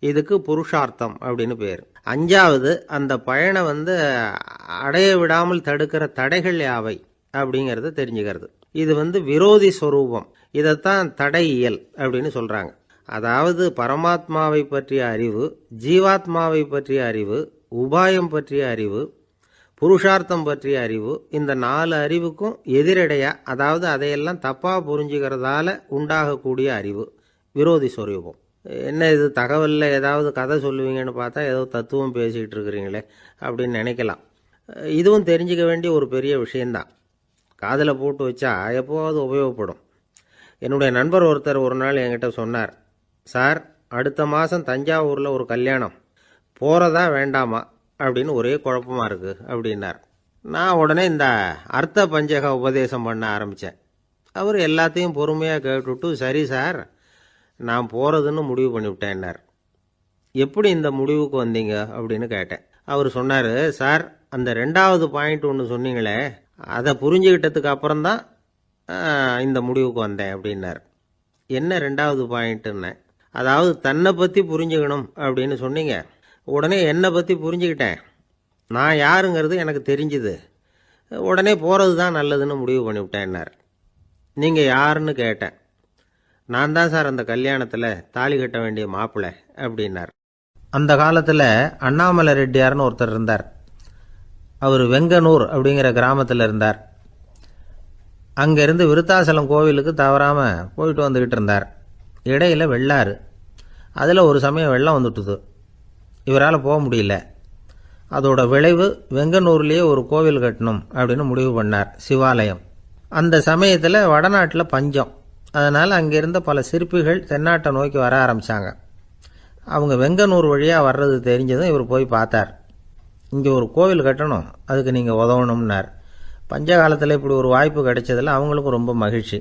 இதுக்கு புருஷார்த்தம் அப்படின்னு பேர். அஞ்சாவது, அந்த பயனை அடைய விடாமல் தடுக்கிற தடைகள் யாவை அப்படிங்கிறத தெரிஞ்சுக்கிறது. இது விரோதி ஸ்வரூபம். இதைத்தான் தடையியல் அப்படின்னு சொல்கிறாங்க. அதாவது பரமாத்மாவை பற்றிய அறிவு, ஜீவாத்மாவை பற்றிய அறிவு, உபாயம் பற்றிய அறிவு, புருஷார்த்தம் பற்றிய அறிவு, இந்த 4 அறிவுக்கும் எதிரடையா, அதாவது அதையெல்லாம் தப்பாக புரிஞ்சுக்கிறதால உண்டாகக்கூடிய அறிவு விரோதி ஸ்வரூபம். என்ன இது தகவலில் ஏதாவது கதை சொல்லுவீங்கன்னு பார்த்தா ஏதோ தத்துவம் பேசிகிட்டு இருக்கிறீங்களே அப்படின்னு நினைக்கலாம். இதுவும் தெரிஞ்சிக்க வேண்டிய ஒரு பெரிய விஷயந்தான். காதில் போட்டு வச்சா எப்போவாவது உபயோகப்படும். என்னுடைய நண்பர் ஒருத்தர் ஒரு நாள் என்கிட்ட சொன்னார், சார், அடுத்த மாதம் தஞ்சாவூரில் ஒரு கல்யாணம், போகிறதா வேண்டாமா அப்படின்னு ஒரே குழப்பமாக இருக்குது அப்படின்னார். நான் உடனே இந்த அர்த்த பஞ்சக உபதேசம் பண்ண ஆரம்பித்தேன். அவர் எல்லாத்தையும் பொறுமையாக கேட்டுவிட்டு, சரி சார், நான் போகிறதுன்னு முடிவு பண்ணிவிட்டேன்னார். எப்படி இந்த முடிவுக்கு வந்தீங்க அப்படின்னு கேட்டேன். அவர் சொன்னார், சார், அந்த 2வது பாயிண்ட் ஒன்று சொன்னீங்களே, அதை புரிஞ்சுக்கிட்டதுக்கு அப்புறம்தான் இந்த முடிவுக்கு வந்தேன் அப்படின்னார். என்ன ரெண்டாவது பாயிண்ட்டுன்னு, அதாவது தன்னை பற்றி புரிஞ்சுக்கணும் அப்படின்னு சொன்னீங்க. உடனே என்னை பற்றி புரிஞ்சுக்கிட்டேன், நான் யாருங்கிறது எனக்கு தெரிஞ்சுது, உடனே போகிறது தான் நல்லதுன்னு முடிவு பண்ணிவிட்டேன்னார். நீங்கள் யாருன்னு கேட்டேன். நான் தான் சார் அந்த கல்யாணத்தில் தாலி கட்ட வேண்டிய மாப்பிள்ளை அப்படின்னார். அந்த காலத்தில் அண்ணாமலை ரெட்டியார்னு ஒருத்தர் இருந்தார். அவர் வெங்கனூர் அப்படிங்கிற கிராமத்தில் இருந்தார். அங்கேருந்து விருத்தாசலம் கோவிலுக்கு தவறாமல் போயிட்டு வந்துக்கிட்டு இருந்தார். இடையில் வெள்ளாறு, அதில் ஒரு சமயம் வெள்ளம் வந்துட்டுது. இவரால் போக முடியல. அதோட விளைவு வெங்கனூர்லேயே ஒரு கோவில் கட்டணும் அப்படின்னு முடிவு பண்ணார், சிவாலயம். அந்த சமயத்தில் வடநாட்டில் பஞ்சம். அதனால் அங்கே இருந்த பல சிற்பிகள் தென்னாட்டை நோக்கி வர ஆரம்பித்தாங்க. அவங்க வெங்கனூர் வழியாக வர்றது தெரிஞ்சதும் இவர் போய் பார்த்தார். இங்கே ஒரு கோவில் கட்டணும், அதுக்கு நீங்கள் உதவணும்னார். பஞ்ச காலத்தில் இப்படி ஒரு வாய்ப்பு கிடைச்சதில் அவங்களுக்கும் ரொம்ப மகிழ்ச்சி.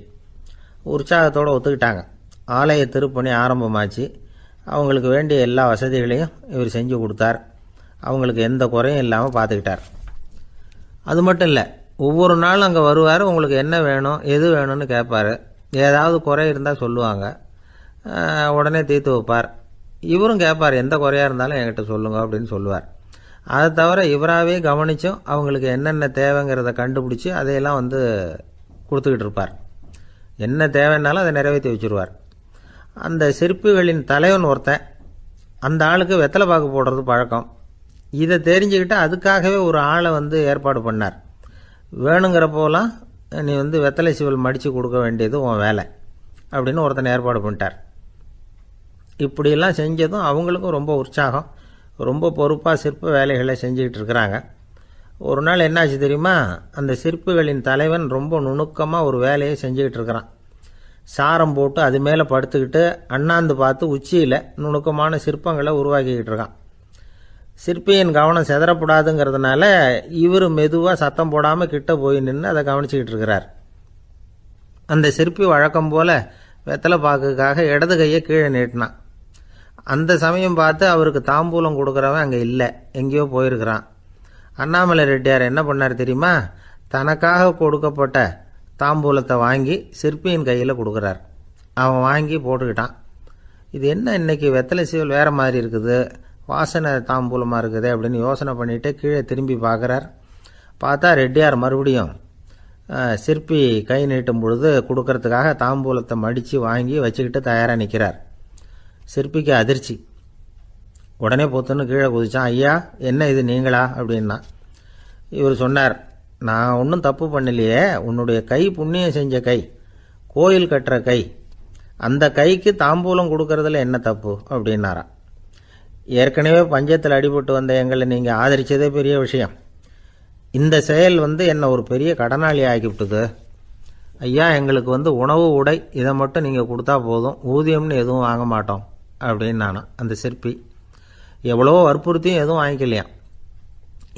உற்சாகத்தோடு ஒத்துக்கிட்டாங்க. ஆலய திருப்பணி ஆரம்பமாச்சு. அவங்களுக்கு வேண்டிய எல்லா வசதிகளையும் இவர் செஞ்சு கொடுத்தார். அவங்களுக்கு எந்த குறையும் இல்லாமல் பார்த்துக்கிட்டார். அது மட்டும் இல்லை, ஒவ்வொரு நாளும் அங்கே வருவார். உங்களுக்கு என்ன வேணும், எது வேணும்னு கேட்பார். ஏதாவது குறை இருந்தால் சொல்லுவாங்க, உடனே தீர்த்து வைப்பார். இவரும் கேட்பார், எந்த குறையாக இருந்தாலும் என்கிட்ட சொல்லுங்க அப்படின்னு சொல்லுவார். அதை தவிர இவராகவே கவனித்தும் அவங்களுக்கு என்னென்ன தேவைங்கிறத கண்டுபிடிச்சி அதையெல்லாம் கொடுத்துக்கிட்டு இருப்பார். என்ன தேவைன்னாலும் அதை நிறைவேற்றி வச்சுருவார். அந்த சிற்பிகளின் தலைவன் ஒருத்தன், அந்த ஆளுக்கு வெத்தலை பாக்கு போடுறது பழக்கம். இதை தெரிஞ்சுக்கிட்டு அதுக்காகவே ஒரு ஆளை ஏற்பாடு பண்ணார். வேணுங்கிறப்போலாம் நீ வெத்தலை சிவல் மடித்து கொடுக்க வேண்டியது உன் வேலை அப்படின்னு ஒருத்தனை ஏற்பாடு பண்ணிட்டார். இப்படியெல்லாம் செஞ்சதும் அவங்களுக்கும் ரொம்ப உற்சாகம். ரொம்ப பொறுப்பாக சிற்ப வேலைகளை செஞ்சுக்கிட்டு இருக்கிறாங்க. ஒரு நாள் என்னாச்சு தெரியுமா, அந்த சிற்பிகளின் தலைவன் ரொம்ப நுணுக்கமாக ஒரு வேலையை செஞ்சுக்கிட்டு இருக்கிறான். சாரம் போட்டு அது மேலே படுத்துக்கிட்டு அண்ணாந்து பார்த்து உச்சியில் நுணுக்கமான சிற்பங்களை உருவாக்கிக்கிட்டு இருக்கான். சிற்பியின் கவனம் செதறப்படாதுங்கிறதுனால இவர் மெதுவாக சத்தம் போடாமல் கிட்ட போய் நின்று அதை கவனிச்சிக்கிட்டு இருக்கிறார். அந்த சிற்பி வழக்கம் போல் வெத்தலை பாக்குக்காக இடது கையை கீழே நீட்டினான். அந்த சமயம் பார்த்து அவருக்கு தாம்பூலம் கொடுக்குறவன் அங்கே இல்லை, எங்கேயோ போயிருக்கிறான். அண்ணாமலை ரெட்டியார் என்ன பண்ணார் தெரியுமா, தனக்காக கொடுக்கப்பட்ட தாம்பூலத்தை வாங்கி சிற்பியின் கையில் கொடுக்குறார். அவன் வாங்கி போட்டுக்கிட்டான். இது என்ன இன்னைக்கு வெத்தலை சீவல் வேறு மாதிரி இருக்குது, வாசனை தாம்பூலமாக இருக்குது அப்படின்னு யோசனை பண்ணிவிட்டு கீழே திரும்பி பார்க்குறார். பார்த்தா ரெட்டியார் மறுபடியும் சிற்பி கை நீட்டும் பொழுது கொடுக்கறதுக்காக தாம்பூலத்தை மடித்து வாங்கி வச்சுக்கிட்டு தயாராக நிற்கிறார். சிற்பிக்கு அதிர்ச்சி. உடனே பொத்துன்னு கீழே குதிச்சான். ஐயா, என்ன இது நீங்களா அப்படின்னா. இவர் சொன்னார், நான் ஒன்றும் தப்பு பண்ணலையே, உன்னுடைய கை புண்ணியம் செஞ்ச கை, கோயில் கட்டுற கை, அந்த கைக்கு தாம்பூலம் கொடுக்கறதுல என்ன தப்பு அப்படின்னாராம். ஏற்கனவே பஞ்சத்தில் அடிபட்டு வந்த எங்களை நீங்கள் ஆதரித்ததே பெரிய விஷயம். இந்த செயல் என்னை ஒரு பெரிய கடனாளி ஆகிவிட்டுது. ஐயா, எங்களுக்கு உணவு உடை இதை மட்டும் நீங்கள் கொடுத்தா போதும், ஊதியம்னு எதுவும் வாங்க மாட்டோம் அப்படின்னு நானும். அந்த சிற்பி எவ்வளோ வற்புறுத்தியும் எதுவும் வாங்கிக்கலையாம்.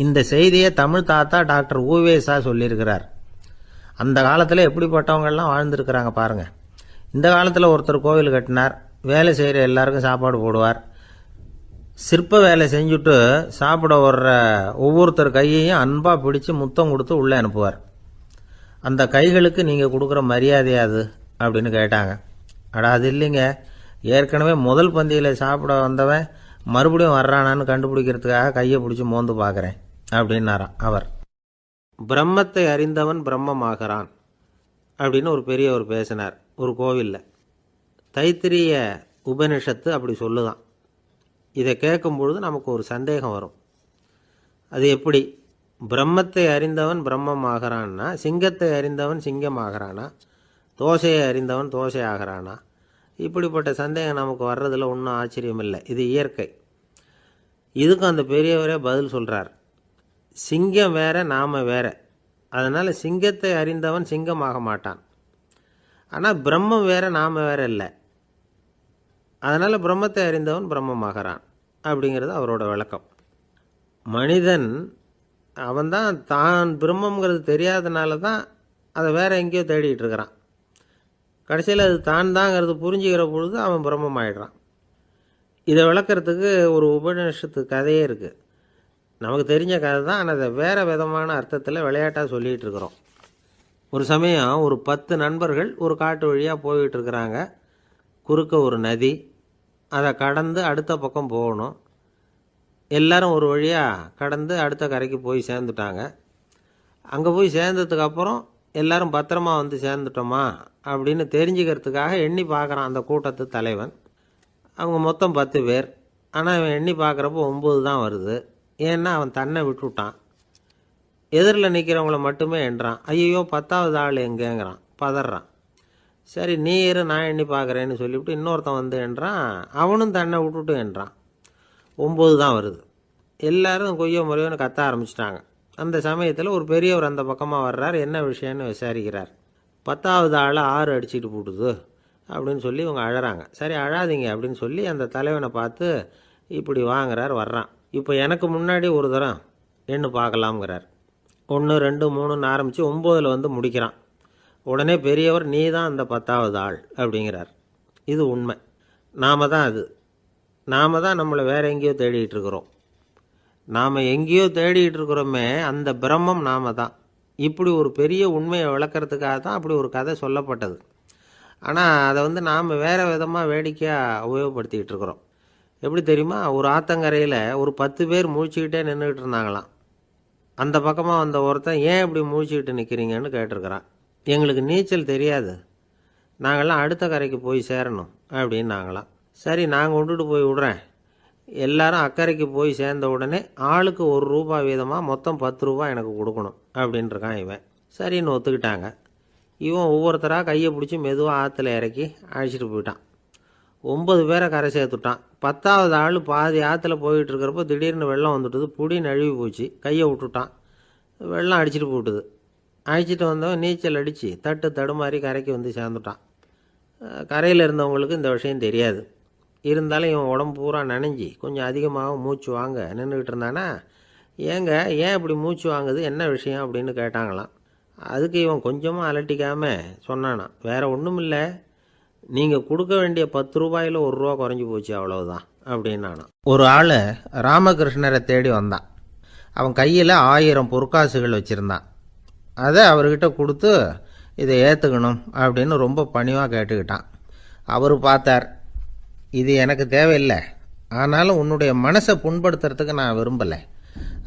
இந்த செய்தியை தமிழ் தாத்தா டாக்டர் ஊவேசா சொல்லியிருக்கிறார். அந்த காலத்தில் எப்படிப்பட்டவங்கள்லாம் வாழ்ந்துருக்கிறாங்க பாருங்கள். இந்த காலத்தில் ஒருத்தர் கோவில் கட்டினார், வேலை செய்கிற எல்லாருக்கும் சாப்பாடு போடுவார். சிற்ப வேலை செஞ்சுட்டு சாப்பிட வர்ற ஒவ்வொருத்தர் கையையும் அன்பாக பிடிச்சி முத்தம் கொடுத்து உள்ளே அனுப்புவார். அந்த கைகளுக்கு நீங்கள் கொடுக்குற மரியாதையாது அப்படின்னு கேட்டாங்க. அடா, அது இல்லைங்க, ஏற்கனவே முதல் பந்தியில் சாப்பிட வந்தவன் மறுபடியும் வர்றானான்னு கண்டுபிடிக்கிறதுக்காக கையை பிடிச்சி மோந்து பார்க்குறேன் அப்படின்னாராம் அவர். பிரம்மத்தை அறிந்தவன் பிரம்மமாகிறான் அப்படின்னு ஒரு பெரியவர் பேசினார் ஒரு கோவிலில். தைத்திரிய உபனிஷத்து அப்படி சொல்லுதான். இதை கேட்கும் பொழுது நமக்கு ஒரு சந்தேகம் வரும். அது எப்படி? பிரம்மத்தை அறிந்தவன் பிரம்மம் ஆகிறான்னா, சிங்கத்தை அறிந்தவன் சிங்கம் ஆகிறானா, தோசையை அறிந்தவன் தோசை ஆகிறானா? இப்படிப்பட்ட சந்தேகம் நமக்கு வர்றதில் ஒன்றும் ஆச்சரியம் இல்லை. இது இயற்கை. இதுக்கும் அந்த பெரியவரே பதில் சொல்கிறார். சிங்கம் வேற, நாம வேற. அதனால் சிங்கத்தை அறிந்தவன் சிங்கம் ஆக மாட்டான். ஆனால் பிரம்மம் வேற, நாம வேற இல்லை. அதனால் பிரம்மத்தை அறிந்தவன் பிரம்மமாகிறான் அப்படிங்கிறது அவரோட விளக்கம். மனிதன் அவன்தான் தான் பிரம்மங்கிறது தெரியாதனால தான் அதை வேற எங்கேயோ தேடிட்டு இருக்கிறான். கடைசியில் அது தான் தாங்கிறது புரிஞ்சுக்கிற பொழுது அவன் பிரம்மம் ஆயிடுறான். இதை விளக்கிறதுக்கு ஒரு உபநிஷத்து கதையே இருக்குது. நமக்கு தெரிஞ்ச கதை தான், ஆனால் அதை வேறு விதமான அர்த்தத்தில் விளையாட்டாக சொல்லிகிட்டு இருக்கிறோம். ஒரு சமயம் ஒரு 10 நண்பர்கள் ஒரு காட்டு வழியாக போய்கிட்டு இருக்கிறாங்க. குறுக்க ஒரு நதி, அதை கடந்து அடுத்த பக்கம் போகணும். எல்லாரும் ஒரு வழியாக கடந்து அடுத்த கரைக்கு போய் சேர்ந்துட்டாங்க. அங்கே போய் சேர்ந்ததுக்கப்புறம் எல்லாரும் பத்திரமா வந்து சேர்ந்துட்டோமா அப்படின்னு தெரிஞ்சுக்கிறதுக்காக எண்ணி பார்க்குறான் அந்த கூட்டத்து தலைவன். அவங்க மொத்தம் 10 பேர். ஆனால் இவன் எண்ணி பார்க்குறப்போ 9 தான் வருது. ஏன்னா அவன் தன்னை விட்டுவிட்டான். எதிரில் நிற்கிறவங்கள மட்டுமே எண்ணுறான். ஐயோ 10வது ஆள் எங்கேங்கிறான், பதறான். சரி நீ இரு, நான் எண்ணி பார்க்குறேன்னு சொல்லிவிட்டு இன்னொருத்தன் வந்து எண்ணுறான். அவனும் தன்னை விட்டுட்டு எண்ணுறான். 9 தான் வருது. எல்லாரும் கொய்யோ முறையோன்னு கத்த ஆரம்பிச்சிட்டாங்க. அந்த சமயத்தில் ஒரு பெரியவர் அந்த பக்கமாக வர்றார். என்ன விஷயம்னு விசாரிக்கிறார். 10வது ஆள் 6 அடிச்சுட்டு போட்டுது அப்படின்னு சொல்லி இவங்க அழறாங்க. சரி அழாதீங்க அப்படின்னு சொல்லி அந்த தலைவனை பார்த்து இப்படி வாங்குறார். வர்றான். இப்போ எனக்கு முன்னாடி ஒரு தரம் எண்ணு பார்க்கலாம்ங்கிறார். 1 2 3ன்னு ஆரம்பித்து 9ல் வந்து முடிக்கிறான். உடனே பெரியவர் நீ தான் அந்த 10வது ஆள் அப்படிங்கிறார். இது உண்மை. நாம தான் அது. நாம தான் நம்மளை வேற எங்கேயோ தேடிட்டு இருக்கிறோம். நாம் எங்கேயோ தேடிட்டு இருக்கிறோமே, அந்த பிரம்மம் நாம தான். இப்படி ஒரு பெரிய உண்மையை விளக்கிறதுக்காக தான் அப்படி ஒரு கதை சொல்லப்பட்டது. ஆனால் அதை வந்து நாம் வேறு விதமாக வேடிக்கையாக உபயோகப்படுத்திக்கிட்டு இருக்கிறோம். எப்படி தெரியுமா? ஒரு ஆத்தங்கரையில் ஒரு 10 பேர் முழிச்சுக்கிட்டே நின்றுக்கிட்டு இருந்தாங்களாம். அந்த பக்கமாக வந்த ஒருத்தன் ஏன் இப்படி முழிச்சுக்கிட்டு நிற்கிறீங்கன்னு கேட்டிருக்கிறான். எங்களுக்கு நீச்சல் தெரியாது, நாங்கள்லாம் அடுத்த கரைக்கு போய் சேரணும் அப்படின்னு நாங்களாம். சரி நாங்கள் விட்டுட்டு போய் விடுறேன். எல்லாரும் அக்கறைக்கு போய் சேர்ந்த உடனே ஆளுக்கு ₹1 வீதமாக மொத்தம் ₹10 எனக்கு கொடுக்கணும் அப்படின்ட்டுருக்கான் இவன். சரின்னு ஒத்துக்கிட்டாங்க. இவன் ஒவ்வொருத்தராக கையை பிடிச்சி மெதுவாக ஆற்றுல இறக்கி அழைச்சிட்டு போயிட்டான். 9 பேரை கரை சேர்த்துட்டான். 10வது ஆள் பாதி ஆற்றுல போயிட்டு இருக்கிறப்போ திடீர்னு வெள்ளம் வந்துட்டுது. புடி நழுவி போச்சு. கையை விட்டுட்டான். வெள்ளம் அடிச்சிட்டு போட்டுது. அழைச்சிட்டு வந்தவன் நீச்சல் அடித்து தட்டு தடுமாறி கரைக்கு வந்து சேர்ந்துட்டான். கரையில் இருந்தவங்களுக்கு இந்த விஷயம் தெரியாது. இருந்தாலும் இவன் உடம்பு பூரா நனைஞ்சி கொஞ்சம் அதிகமாக மூச்சு வாங்க நின்றுக்கிட்டு இருந்தானா, ஏங்க ஏன் இப்படி மூச்சு வாங்குது, என்ன விஷயம் அப்படின்னு கேட்டாங்களாம். அதுக்கு இவன் கொஞ்சமாக அலட்டிக்காமல் சொன்னானா, வேறு ஒன்றும் இல்லை, நீங்கள் கொடுக்க வேண்டிய ₹10ல் ₹1 குறைஞ்சி போச்சு அவ்வளவுதான் அப்படின்னானா. ஒரு ஆள் ராமகிருஷ்ணரை தேடி வந்தான். அவன் கையில் 1000 பொற்காசுகள் வச்சுருந்தான். அதை அவர்கிட்ட கொடுத்து இதை ஏற்றுக்கணும் அப்படின்னு ரொம்ப பணிவாக கேட்டுக்கிட்டான். அவர் பார்த்தார், இது எனக்கு தேவையில்லை, ஆனாலும் உன்னுடைய மனசை புண்படுத்துறதுக்கு நான் விரும்பலை,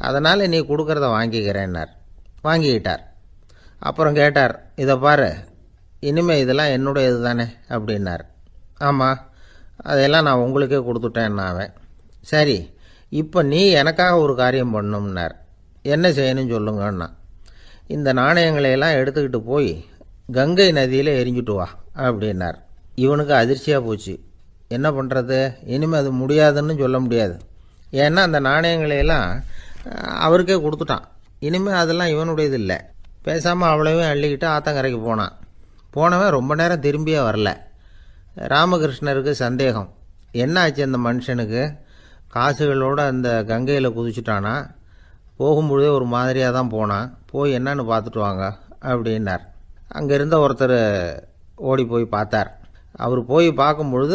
அதனால் நீ கொடுக்குறத வாங்கிக்கிறேன்னார். வாங்கிக்கிட்டார். அப்புறம் கேட்டார், இதை பாரு, இனிமேல் இதெல்லாம் என்னுடையது தானே அப்படின்னார். ஆமாம், அதையெல்லாம் நான் உங்களுக்கே கொடுத்துட்டேன் அவன். சரி, இப்போ நீ எனக்காக ஒரு காரியம் பண்ணணும்னார். என்ன செய்யணும்னு சொல்லுங்கன்னா, இந்த நாணயங்களையெல்லாம் எடுத்துக்கிட்டு போய் கங்கை நதியில் எரிஞ்சிட்டு வா அப்படின்னார். இவனுக்கு அதிர்ச்சியாக போச்சு. என்ன பண்ணுறது, இனிமேல் அது முடியாதுன்னு சொல்ல முடியாது. ஏன்னா அந்த நாணயங்களையெல்லாம் அவருக்கே கொடுத்துட்டான். இனிமேல் அதெல்லாம் இவனுடையது இல்லை. பேசாமல் அவ்வளவையும் அள்ளிக்கிட்டு ஆத்தங்கரைக்கு போனான். போனவன் ரொம்ப நேரம் திரும்பியே வரல. ராமகிருஷ்ணருக்கு சந்தேகம், என்ன ஆச்சு அந்த மனுஷனுக்கு, காசுகளோடு அந்த கங்கையில் குதிச்சுட்டானா, போகும்பொழுதே ஒரு மாதிரியாக தான் போனான், போய் என்னன்னு பார்த்துட்டு வாங்க அப்படின்னார். அங்கே இருந்த ஒருத்தர் ஓடி போய் பார்த்தார். அவர் போய் பார்க்கும்பொழுது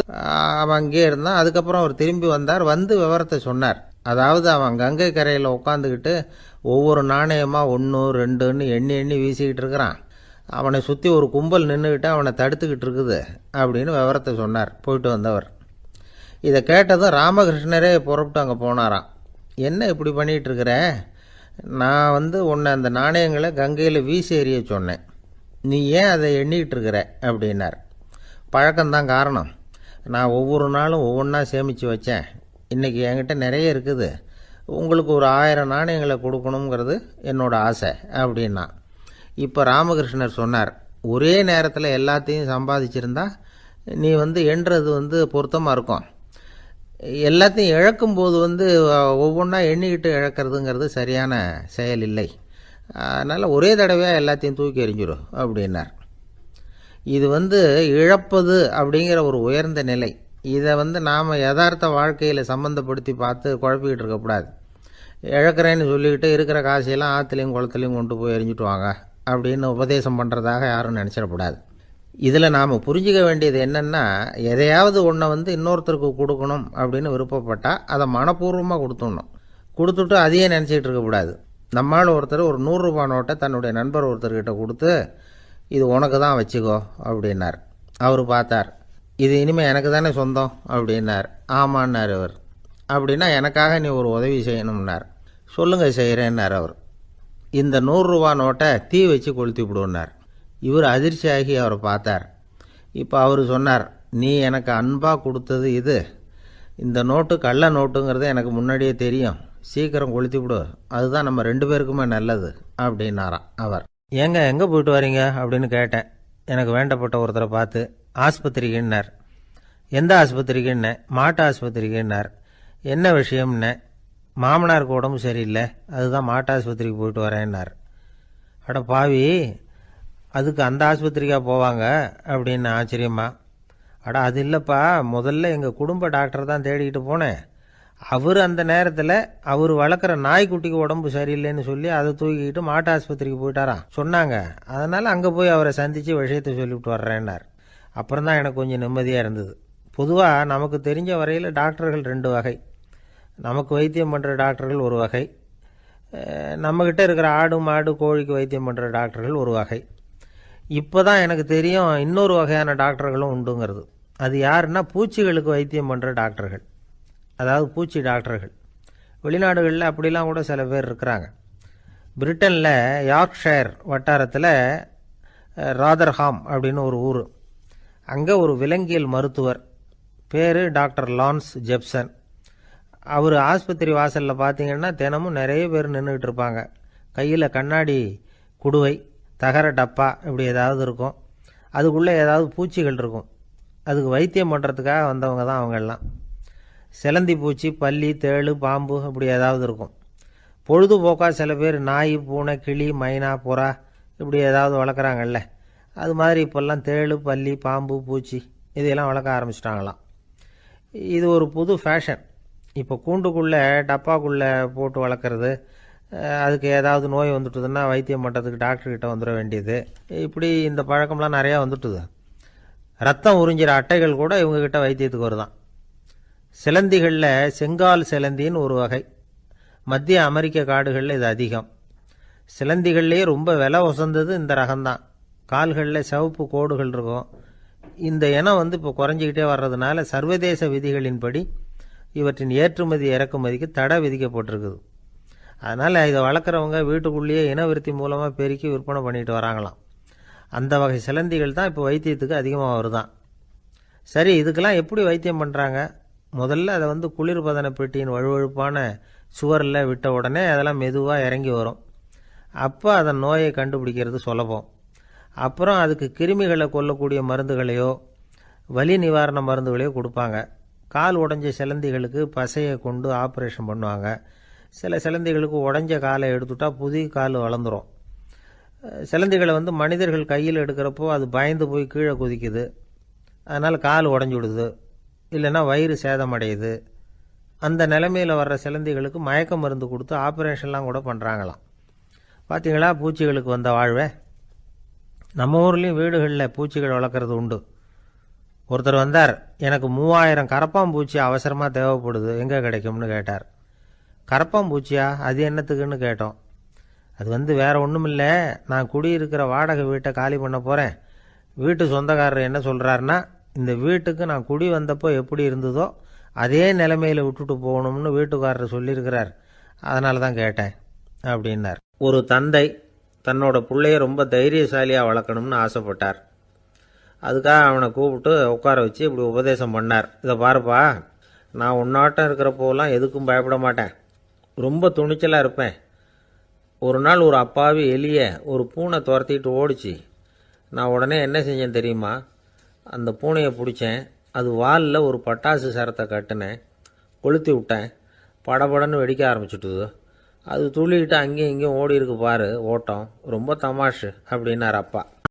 அவன் அங்கேயே இருந்தான். அதுக்கப்புறம் அவர் திரும்பி வந்தார். வந்து விவரத்தை சொன்னார். அதாவது அவன் கங்கை கரையில் உட்காந்துக்கிட்டு ஒவ்வொரு நாணயமாக 1 2ன்னு எண்ணி எண்ணி வீசிக்கிட்டு இருக்கிறான். அவனை சுற்றி ஒரு கும்பல் நின்றுக்கிட்டு அவனை தடுத்துக்கிட்டு இருக்குது அப்படின்னு விவரத்தை சொன்னார் போயிட்டு வந்தவர். இதை கேட்டதும் ராமகிருஷ்ணரே புறப்பட்டு அங்கே போனாராம். என்ன இப்படி பண்ணிகிட்டு இருக்கிற, நான் உன்னை அந்த நாணயங்களை கங்கையில் வீசி எறிய சொன்னேன், நீ ஏன் அதை எண்ணிக்கிட்டு இருக்கிற அப்படின்னார். பழக்கம்தான் காரணம், நான் ஒவ்வொரு நாளும் ஒவ்வொன்றா சேமித்து வச்சேன். இன்றைக்கி என்கிட்ட நிறைய இருக்குது, உங்களுக்கு ஒரு 1000 நாணயங்களை கொடுக்கணுங்கிறது என்னோட ஆசை அப்படின்னா. இப்போ ராமகிருஷ்ணர் சொன்னார், ஒரே நேரத்தில் எல்லாத்தையும் சம்பாதிச்சிருந்தா நீ எண்ணுறது பொருத்தமாக இருக்கும். எல்லாத்தையும் இழக்கும்போது ஒவ்வொன்றா எண்ணிக்கிட்டு இழக்கிறதுங்கிறது சரியான செயல் இல்லை. அதனால் ஒரே தடவையாக எல்லாத்தையும் தூக்கி எறிஞ்சிடும் அப்படின்னார். இது இழப்பது அப்படிங்கிற ஒரு உயர்ந்த நிலை. இதை நாம் யதார்த்த வாழ்க்கையில் சம்மந்தப்படுத்தி பார்த்து குழப்பிக்கிட்டு இருக்கக்கூடாது. இழக்கிறேன்னு சொல்லிக்கிட்டு இருக்கிற காசையெல்லாம் ஆற்றுலையும் குளத்துலையும் கொண்டு போய் எரிஞ்சிட்டு வாங்க அப்படின்னு உபதேசம் பண்ணுறதாக யாரும் நினச்சிடக்கூடாது. இதில் நாம் புரிஞ்சிக்க வேண்டியது என்னென்னா, எதையாவது ஒன்றை இன்னொருத்தருக்கு கொடுக்கணும் அப்படின்னு விருப்பப்பட்டால் அதை மனப்பூர்வமாக கொடுத்துடணும். கொடுத்துட்டு அதையே நினச்சிக்கிட்டு இருக்கக்கூடாது. நம்மால் ஒருத்தர் ஒரு ₹100 நோட்டை தன்னுடைய நண்பர் ஒருத்தர்கிட்ட கொடுத்து, இது உனக்கு தான் வச்சுக்கோ அப்படின்னார். அவர் பார்த்தார். இது இனிமேல் எனக்கு தானே சொந்தம் அப்படின்னார். ஆமான்னார் அவர். அப்படின்னா எனக்காக நீ ஒரு உதவி செய்யணும்னார். சொல்லுங்கள் செய்கிறேன்னார் அவர். இந்த 100 ரூபா நோட்டை தீ வச்சு கொளுத்தி விடுன்னார். இவர் அதிர்ச்சியாகி அவரை பார்த்தார். இப்போ அவர் சொன்னார், நீ எனக்கு அன்பாக கொடுத்தது இது, இந்த நோட்டு கள்ள நோட்டுங்கிறது எனக்கு முன்னாடியே தெரியும், சீக்கிரம் கொளுத்தி விடு, அதுதான் நம்ம 2 பேருக்குமே நல்லது அப்படின்னாராம் அவர். ஏங்க எங்கே போயிட்டு வரீங்க அப்படின்னு கேட்டேன். எனக்கு வேண்டப்பட்ட ஒருத்தரை பார்த்து. ஆஸ்பத்திரிக்குன்னார். எந்த ஆஸ்பத்திரிக்குன்னே? மாட்டு ஆஸ்பத்திரிக்குன்னார். என்ன விஷயம்னே? மாமனாருக்கு உடம்பு சரியில்லை, அதுதான் மாட்டு ஆஸ்பத்திரிக்கு போயிட்டு வரேன்னார். அட பாவி, அதுக்கு அந்த ஆஸ்பத்திரிக்காக போவாங்க அப்படின்னு ஆச்சரியமா. அட அது இல்லைப்பா, முதல்ல எங்கள் குடும்ப டாக்டர் தான் தேடிக்கிட்டு போனேன். அவர் அந்த நேரத்தில் அவர் வளர்க்குற நாய்க்குட்டிக்கு உடம்பு சரியில்லைன்னு சொல்லி அதை தூக்கிக்கிட்டு மாட்டு ஆஸ்பத்திரிக்கு போயிட்டாராம் சொன்னாங்க. அதனால் அங்கே போய் அவரை சந்தித்து விஷயத்தை சொல்லிவிட்டு வர்றேன்னார். அப்புறம் தான் எனக்கு கொஞ்சம் நிம்மதியாக இருந்தது. பொதுவாக நமக்கு தெரிஞ்ச வரையில் டாக்டர்கள் 2 வகை. நமக்கு வைத்தியம் பண்ணுற டாக்டர்கள் ஒரு வகை, நம்மக்கிட்ட இருக்கிற ஆடு மாடு கோழிக்கு வைத்தியம் பண்ணுற டாக்டர்கள் ஒரு வகை. இப்போ தான் எனக்கு தெரியும் இன்னொரு வகையான டாக்டர்களும் உண்டுங்கிறது. அது யாருன்னா பூச்சிகளுக்கு வைத்தியம் பண்ணுற டாக்டர்கள், அதாவது பூச்சி டாக்டர்கள். வெளிநாடுகளில் அப்படிலாம் கூட சில பேர் இருக்கிறாங்க. பிரிட்டனில் யார்க்ஷயர் வட்டாரத்தில் ராதர்ஹாம் அப்படின்னு ஒரு ஊர். அங்கே ஒரு விலங்கியல் மருத்துவர், பேர் டாக்டர் லான்ஸ் ஜெப்சன். அவர் ஆஸ்பத்திரி வாசலில் பார்த்தீங்கன்னா தினமும் நிறைய பேர் நின்றுக்கிட்டு இருப்பாங்க. கையில் கண்ணாடி குடுவை, தகர டப்பா இப்படி ஏதாவது இருக்கும். அதுக்குள்ளே ஏதாவது பூச்சிகள் இருக்கும். அதுக்கு வைத்தியம் பண்ணுறதுக்காக வந்தவங்க தான் அவங்கெல்லாம். சிலந்தி பூச்சி, பல்லி, தேளு, பாம்பு இப்படி ஏதாவது இருக்கும். பொழுதுபோக்காக சில பேர் நாய், பூனை, கிளி, மைனா, புறா இப்படி ஏதாவது வளர்க்குறாங்கல்ல, அது மாதிரி இப்போல்லாம் தேளு, பல்லி, பாம்பு, பூச்சி இதையெல்லாம் வளர்க்க ஆரம்பிச்சிட்டாங்களாம். இது ஒரு புது ஃபேஷன். இப்போ கூண்டுக்குள்ளே டப்பாக்குள்ளே போட்டு வளர்க்குறது, அதுக்கு ஏதாவது நோய் வந்துட்டுதுன்னா வைத்தியம் பண்ணுறதுக்கு டாக்டர்கிட்ட வந்துட வேண்டியது, இப்படி இந்த பழக்கம்லாம் நிறையா வந்துட்டுது. ரத்தம் உறிஞ்சிற அட்டைகள் கூட இவங்ககிட்ட வைத்தியத்துக்கு வருதான். சிலந்திகளில் செங்கால் சிலந்தின்னு ஒரு வகை. மத்திய அமெரிக்க காடுகளில் இது அதிகம். சிலந்திகள்லேயே ரொம்ப விலை உசந்தது இந்த ரகம்தான். கால்களில் சிவப்பு கோடுகள் இருக்கும். இந்த இனம் இப்போ குறைஞ்சிக்கிட்டே வர்றதுனால சர்வதேச விதிகளின்படி இவற்றின் ஏற்றுமதி இறக்குமதிக்கு தடை விதிக்கப்பட்டிருக்குது. அதனால் இதை வளர்க்குறவங்க வீட்டுக்குள்ளேயே இனவிருத்தி மூலமாக பெருக்கி விற்பனை பண்ணிட்டு வராங்களாம். அந்த வகை சிலந்திகள் தான் இப்போ வைத்தியத்துக்கு அதிகமாக வருதான். சரி, இதுக்கெல்லாம் எப்படி வைத்தியம் பண்ணுறாங்க? முதல்ல அதை குளிர்பதன பெட்டியின் வழுவழுப்பான சுவரில் விட்ட உடனே அதெல்லாம் மெதுவாக இறங்கி வரும். அப்போ அதன் நோயை கண்டுபிடிக்கிறது சுலபம். அப்புறம் அதுக்கு கிருமிகளை கொல்லக்கூடிய மருந்துகளையோ வலி நிவாரண மருந்துகளையோ கொடுப்பாங்க. கால் உடைஞ்ச சிலந்திகளுக்கு பசையை கொண்டு ஆப்ரேஷன் பண்ணுவாங்க. சில சிலந்திகளுக்கு உடைஞ்ச காலை எடுத்துட்டா புதிய கால் வளர்ந்துடும். சிலந்திகளை மனிதர்கள் கையில் எடுக்கிறப்போ அது பயந்து போய் கீழே குதிக்குது. அதனால் கால் உடஞ்சி விடுது, இல்லைன்னா வயிறு சேதமடையுது. அந்த நிலைமையில் வர்ற சிலந்திகளுக்கு மயக்க மருந்து கொடுத்து ஆப்ரேஷன்லாம் கூட பண்ணுறாங்களாம். பார்த்தீங்களா பூச்சிகளுக்கு வந்த வாழ்வே. நம்ம ஊர்லேயும் வீடுகளில் பூச்சிகள் வளர்க்குறது உண்டு. ஒருத்தர் வந்தார், எனக்கு 3000 கரப்பாம்பூச்சி அவசரமாக தேவைப்படுது, எங்கே கிடைக்கும்னு கேட்டார். கரப்பாம்பூச்சியா? அது என்னத்துக்குன்னு கேட்டோம். அது வேறு ஒன்றும் இல்லை, நான் குடியிருக்கிற வாடகை வீட்டை காலி பண்ண போகிறேன். வீட்டு சொந்தக்காரர் என்ன சொல்கிறாருன்னா, இந்த வீட்டுக்கு நான் குடி வந்தப்போ எப்படி இருந்ததோ அதே நிலைமையில் விட்டுட்டு போகணும்னு வீட்டுக்காரர் சொல்லியிருக்கிறார், அதனால தான் கேட்டேன் அப்படின்னார். ஒரு தந்தை தன்னோட பிள்ளைய ரொம்ப தைரியசாலியாக வளர்க்கணும்னு ஆசைப்பட்டார். அதுக்காக அவனை கூப்பிட்டு உட்கார வச்சு இப்படி உபதேசம் பண்ணார். இதை பாருப்பா, நான் உன்னாட்டம் இருக்கிறப்போலாம் எதுக்கும் பயப்பட மாட்டேன், ரொம்ப துணிச்சலாக இருப்பேன். ஒரு நாள் ஒரு அப்பாவி எலியை ஒரு பூனை துரத்திட்டு ஓடிச்சு. நான் உடனே என்ன செஞ்சேன் தெரியுமா? அந்த பூனையை பிடிச்சேன், அது வாலில் ஒரு பட்டாசு சரத்தை கட்டினேன், கொளுத்தி விட்டேன். படபடன்னு வெடிக்க ஆரம்பிச்சுட்டுது. அது துள்ளிக்கிட்டு அங்கேயும் இங்கேயும் ஓடி இருக்கு பாரு ஓட்டம், ரொம்ப தமாஷு அப்படின்னார் அப்பா.